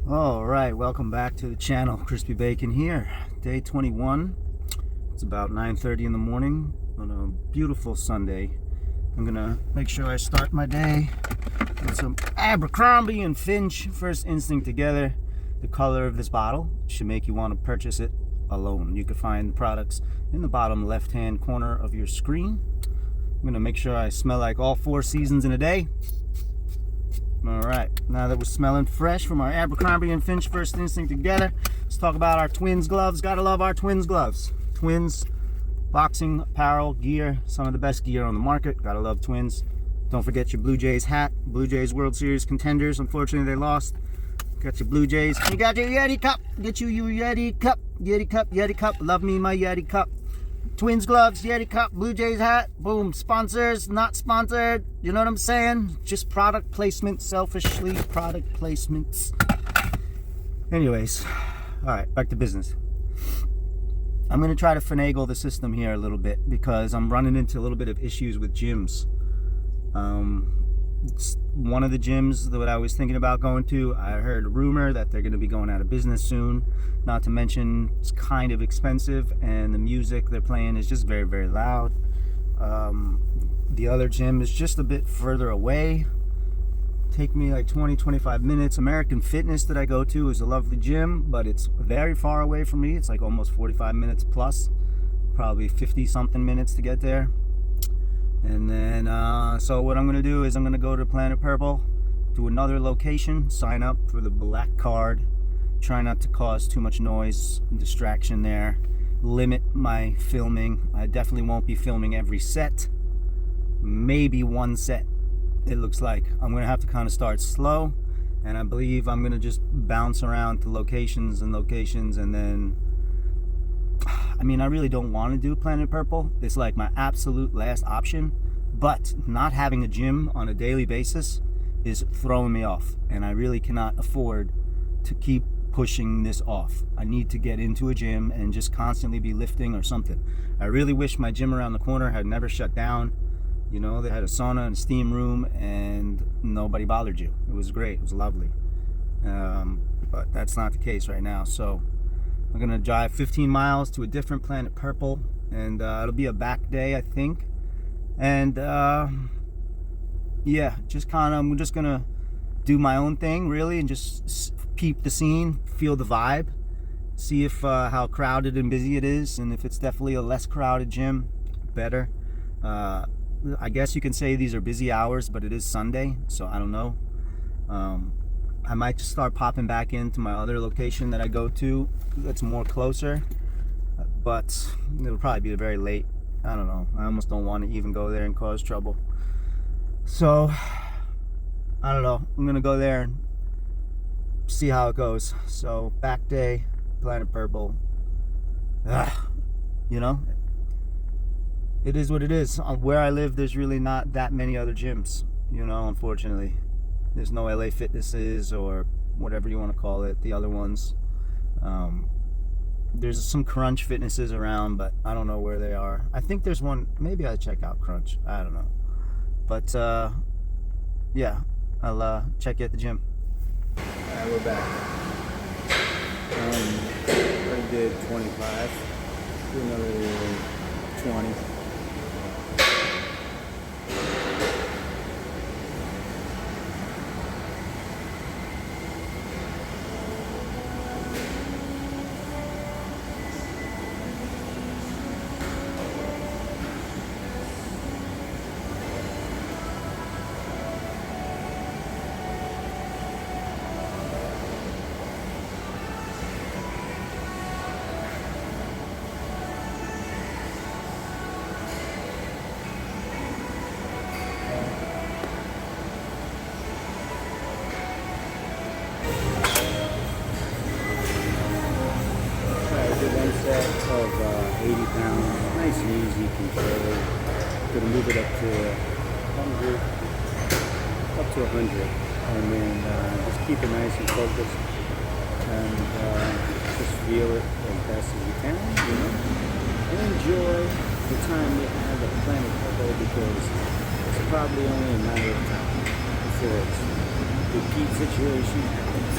All right, welcome back to the channel. Crispy Bacon here. Day 21. It's about 9:30 in the morning on a beautiful Sunday. I'm gonna make sure I start my day with some Abercrombie and Finch First Instinct together. The color of this bottle should make you want to purchase it alone. You can find the products in the bottom left-hand corner of your screen. I'm gonna make sure I smell like all 4 seasons in a day. All right, now that we're smelling fresh from our Abercrombie and Finch First Instinct together, let's talk about our Twins gloves. Gotta love our Twins gloves. Twins boxing apparel gear, some of the best gear on the market. Gotta love Twins. Don't forget your Blue Jays hat. Blue Jays World Series contenders. Unfortunately, they lost. Got your Blue Jays. You got your Yeti cup. Get you your Yeti cup. Yeti cup, Yeti cup. Love me my Yeti cup. Twins gloves, Yeti cup, Blue Jays hat. Boom. Sponsors, not sponsored. You know what I'm saying? Just product placement, selfishly product placements. Anyways, all right, back to business. I'm going to try to finagle the system here a little bit because I'm running into a little bit of issues with gyms. One of the gyms that I was thinking about going to, I heard a rumor that they're going to be going out of business soon. Not to mention it's kind of expensive and the music they're playing is just very, very loud. The other gym is just a bit further away. Take me like 20-25 minutes. American Fitness that I go to is a lovely gym, but it's very far away from me. It's like almost 45 minutes plus, probably 50 something minutes to get there. And then so what I'm gonna do is I'm gonna go to Planet Purple, to another location, sign up for the black card, try not to cause too much noise and distraction there, limit my filming. I definitely won't be filming every set, maybe one set. It looks like I'm gonna have to kind of start slow, and I believe I'm gonna just bounce around to locations and then I mean, I really don't want to do Planet Purple. It's like my absolute last option, but not having a gym on a daily basis is throwing me off, and I really cannot afford to keep pushing this off. I need to get into a gym and just constantly be lifting or something. I really wish my gym around the corner had never shut down. You know, they had a sauna and a steam room and nobody bothered you. It was great. It was lovely. But that's not the case right now. So I'm gonna drive 15 miles to a different Planet Purple, and it'll be a back day, I think. And yeah, just kind of, I'm just gonna do my own thing, really, and just peep the scene, feel the vibe, see if how crowded and busy it is, and if it's definitely a less crowded gym, better. I guess you can say these are busy hours, but it is Sunday, so I don't know. I might just start popping back into my other location that I go to that's more closer, but it'll probably be very late. I don't know. I almost don't want to even go there and cause trouble. So, I don't know. I'm going to go there and see how it goes. So, back day, Planet Purple. You know, it is what it is. Where I live, there's really not that many other gyms, you know, unfortunately. There's no LA Fitnesses or whatever you want to call it, the other ones. There's some Crunch Fitnesses around, but I don't know where they are. I think there's one, maybe I'll check out Crunch. I don't know. But yeah, I'll check you at the gym. Alright, we're back. Already did 25. Do another 20. One set of 80 pounds, nice and easy control. Gonna move it up to 100, and then just keep it nice and focused, and just feel it as best as you can, you know, and enjoy the time you have at Planet Purple, because it's probably only a matter of time before its repeat situation happens.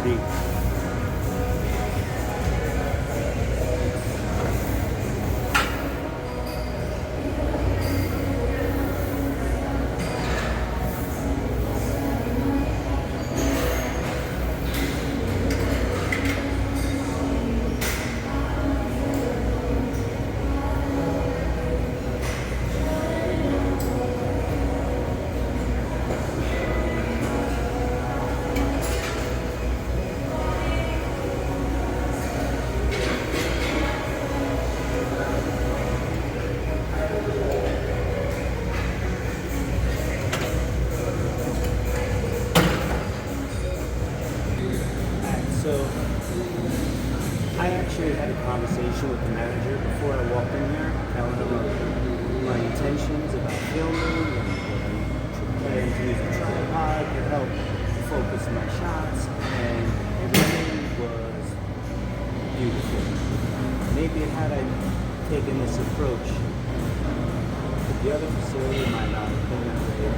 dirty. So I actually had a conversation with the manager before I walked in here, telling him of my intentions about filming and planning to use a tripod to help focus my shots, and everything was beautiful. Maybe had I taken this approach, the other facility might not have been that way.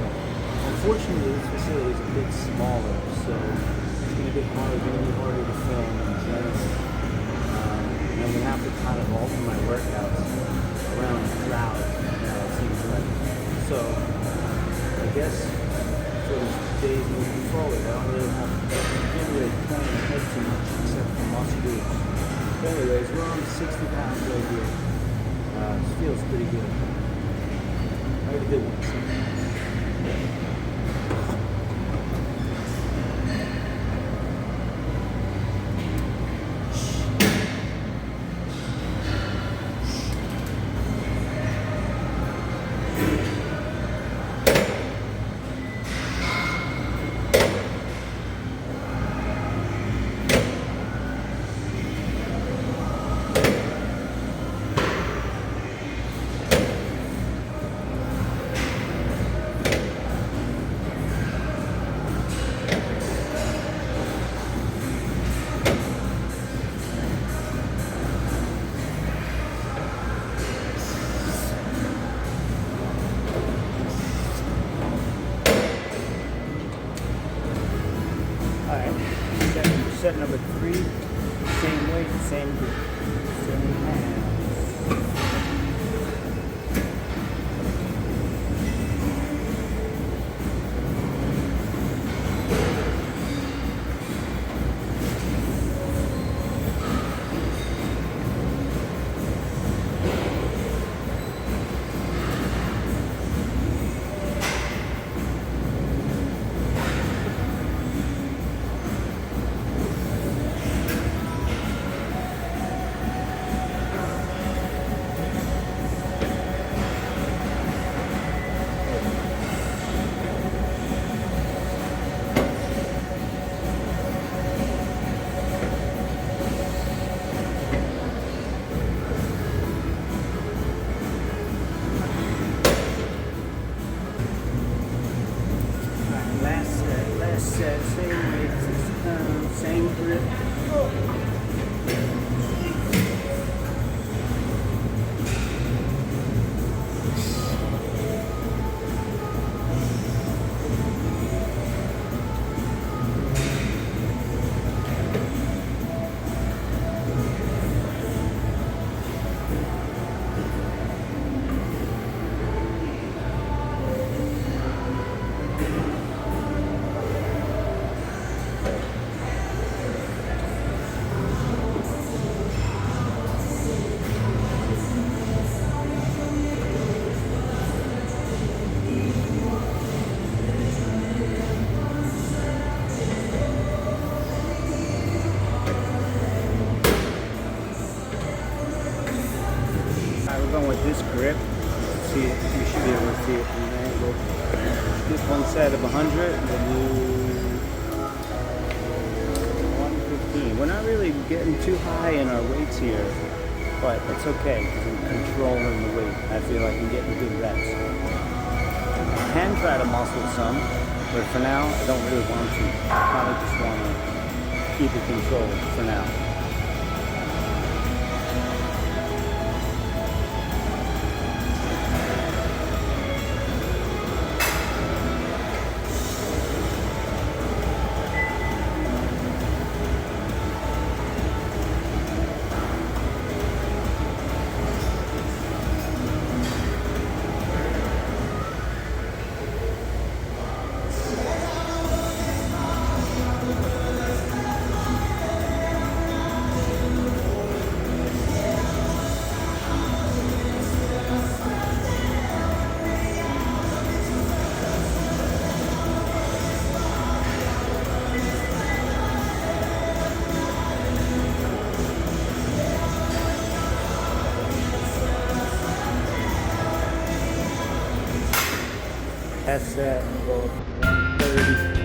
Unfortunately, this facility is a bit smaller, so it's going to be harder to film and just, I'm going to have to kind of alter my workouts around the crowd, it seems like. So, I guess for the days moving forward, I don't really have to plan ahead too much except for muscle groups. But anyways, we're on 60 pounds right here. This feels pretty good. I already did one. Set number 3, same weight, same grip, same hands. Same weight, same grip. We're going with this grip. See it, you should be able to see it from the angle. This one set of 100, we'll do 115. We're not really getting too high in our weights here, but it's okay because I'm controlling the weight. I feel like I'm getting good reps. I can try to muscle some, but for now, I don't really want to. I probably just want to keep it controlled for now. That's at 1:30.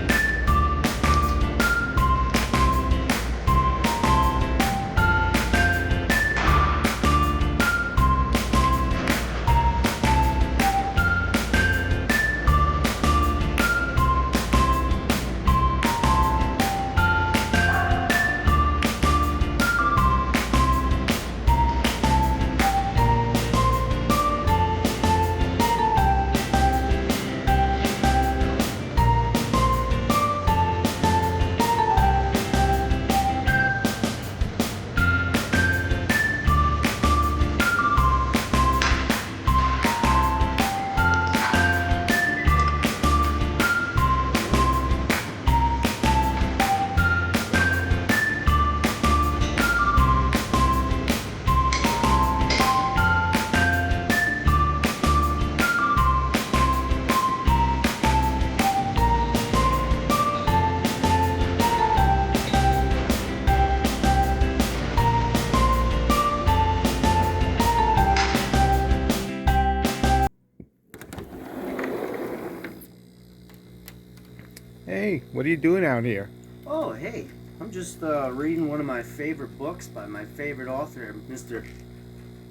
Hey, what are you doing out here? Oh, hey, I'm just reading one of my favorite books by my favorite author, Mr.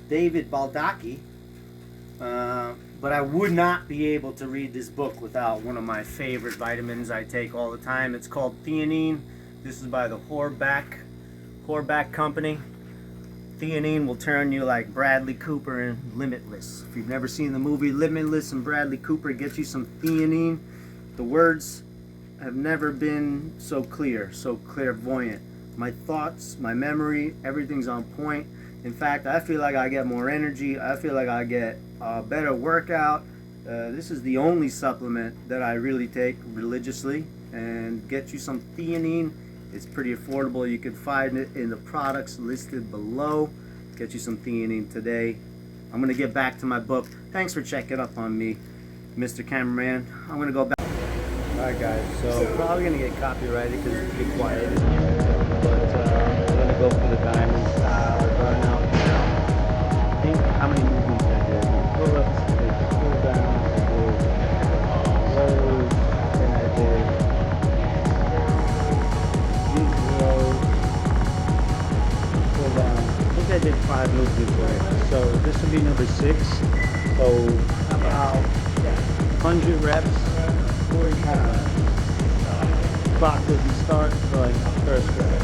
David Baldacci. But I would not be able to read this book without one of my favorite vitamins I take all the time. It's called theanine. This is by the Horback Company. Theanine will turn you like Bradley Cooper in Limitless. If you've never seen the movie Limitless and Bradley Cooper gets you some theanine, the words have never been so clear, so clairvoyant. My thoughts, my memory, everything's on point. In fact, I feel like I get more energy. I feel like I get a better workout. This is the only supplement that I really take religiously. And get you some theanine. It's pretty affordable. You can find it in the products listed below. Get you some theanine today. I'm going to get back to my book. Thanks for checking up on me, Mr. Cameraman. I'm going to go back. Alright guys, so probably going to get copyrighted because it's pretty quiet in here. But I'm going to go for the diamond style burnout. I think how many movements I did? Pull-ups, I did pull-downs, I did rows, then I did these rows, pull-down. I think I did 5 movements right. So this will be number 6. So about 100 reps. 40 pounds. Clock doesn't start until like first rep.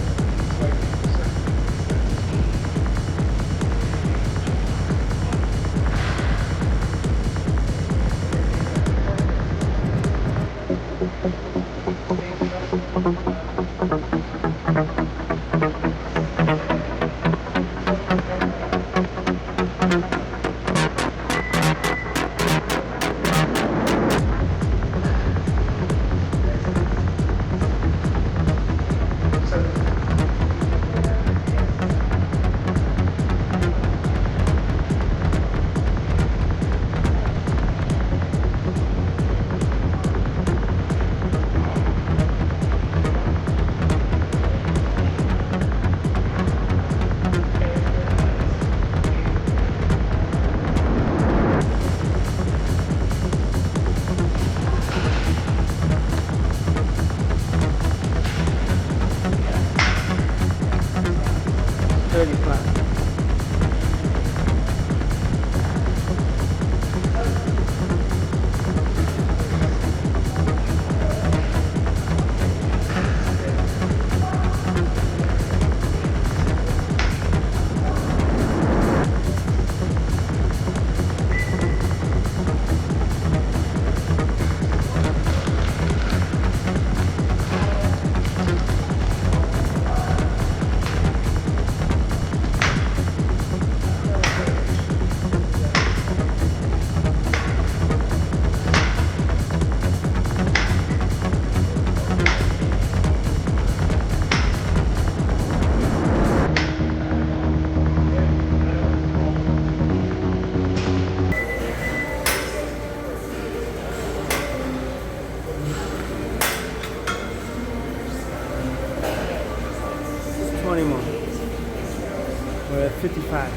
We're at 55.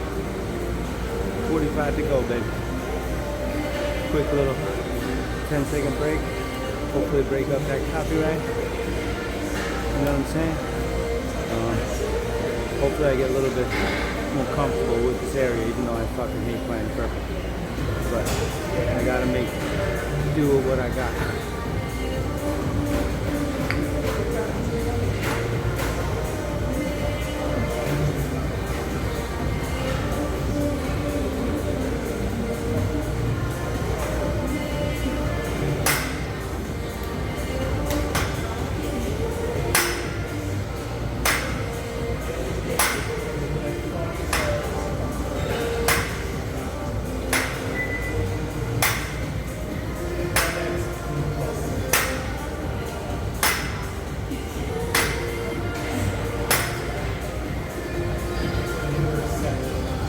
45 to go, baby. Quick little 10-second break. Hopefully break up that copyright. You know what I'm saying? Hopefully I get a little bit more comfortable with this area, even though I fucking hate playing purple. But I gotta do with what I got.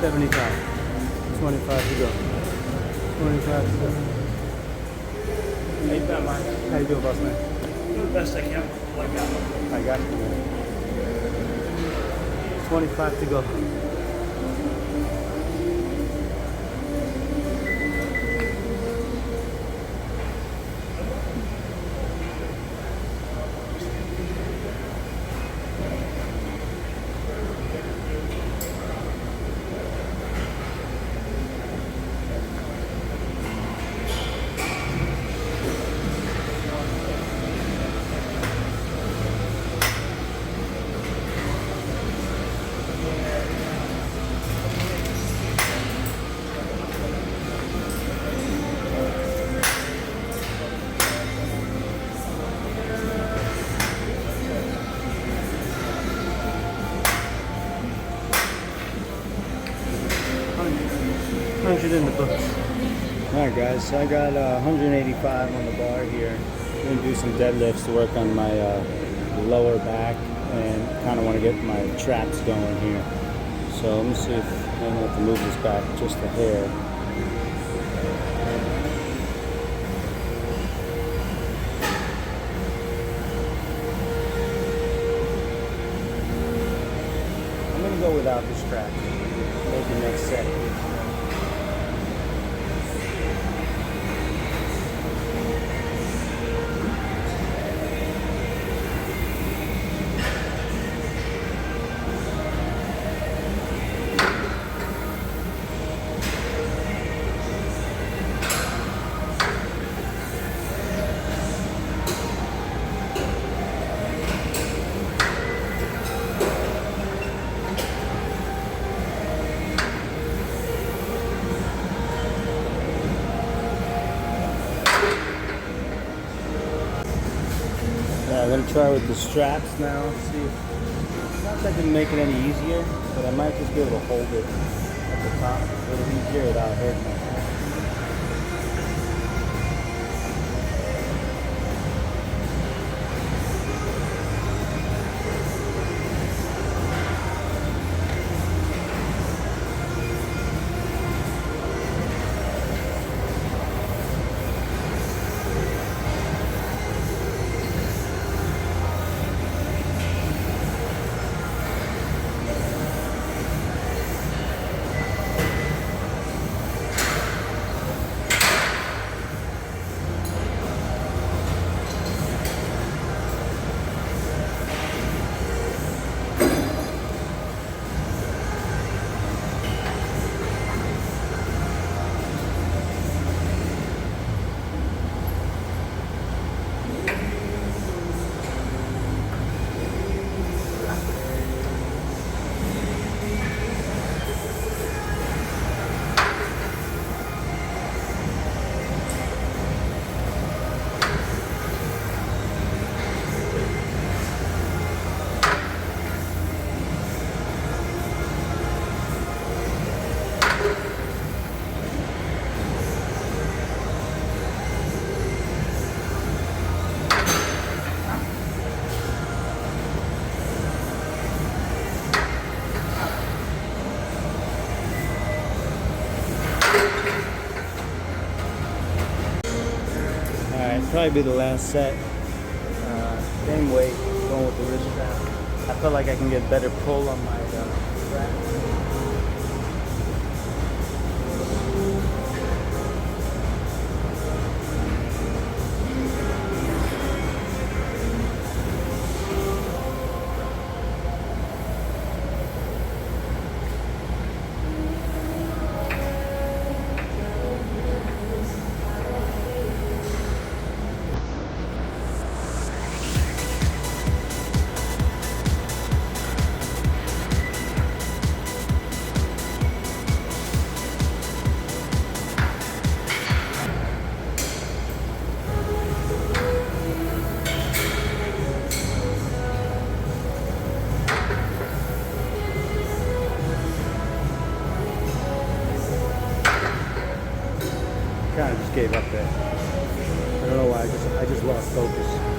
$75. 25 to go. 25 to go. How you been, Mike? How you doing, boss man? Doing the best I can. Like that. I got you, man. 25 to go. In the books. Alright guys, so I got 185 on the bar here. I'm going to do some deadlifts to work on my lower back and kind of want to get my traps going here. So let me see if I don't have to move this back just a hair. I'm going to go without the strap. Maybe next set. I'm going to try with the straps now, see if, not that I can make it any easier, but I might just be able to hold it at the top a little easier without hurting my hand. Probably be the last set. Same weight, going with the wrist strap. I feel like I can get better pull on my strap. gave up there. I don't know why. I just lost focus.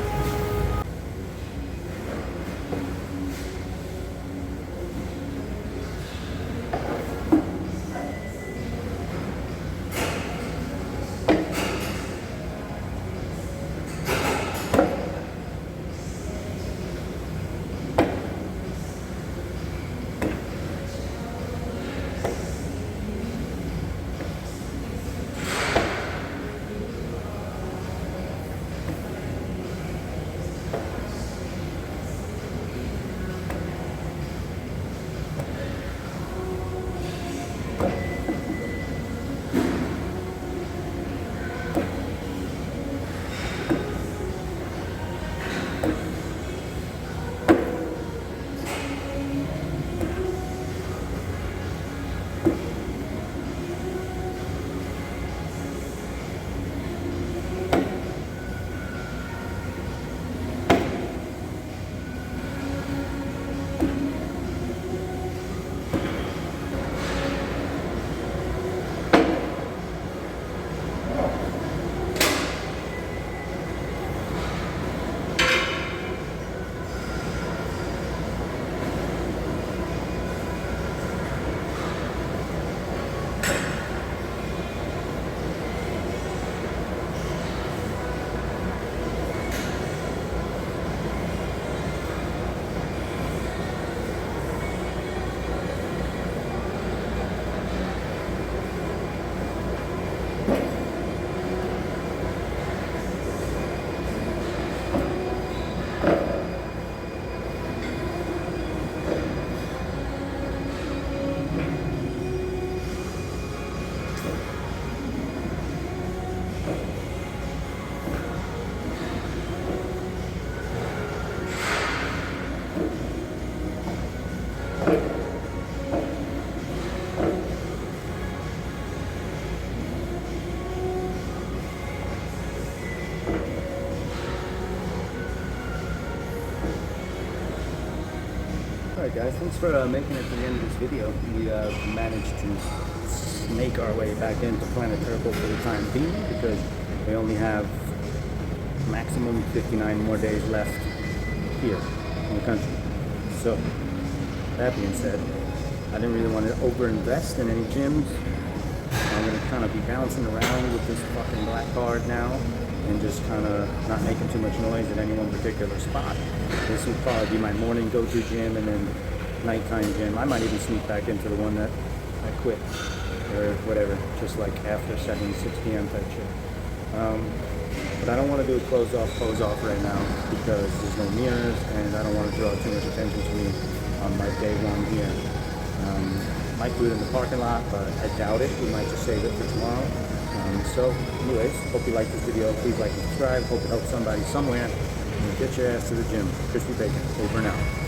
Alright guys, thanks for making it to the end of this video. We managed to snake our way back into Planet Turtle for the time being because we only have maximum 59 more days left here in the country. So, that being said, I didn't really want to over-invest in any gyms. I'm going to kind of be bouncing around with this fucking black card now and just kind of not making too much noise at any one particular spot. This will probably be my morning go-to gym and then nighttime gym. I might even sneak back into the one that I quit or whatever, just like after 6 p.m. type shit. But I don't want to do a close off right now because there's no mirrors and I don't want to draw too much attention to me on my day one here. Might do it in the parking lot, but I doubt it. We might just save it for tomorrow. So anyways, hope you like this video. Please like and subscribe. Hope it helps somebody somewhere. And get your ass to the gym. Crispy Bacon, over and out.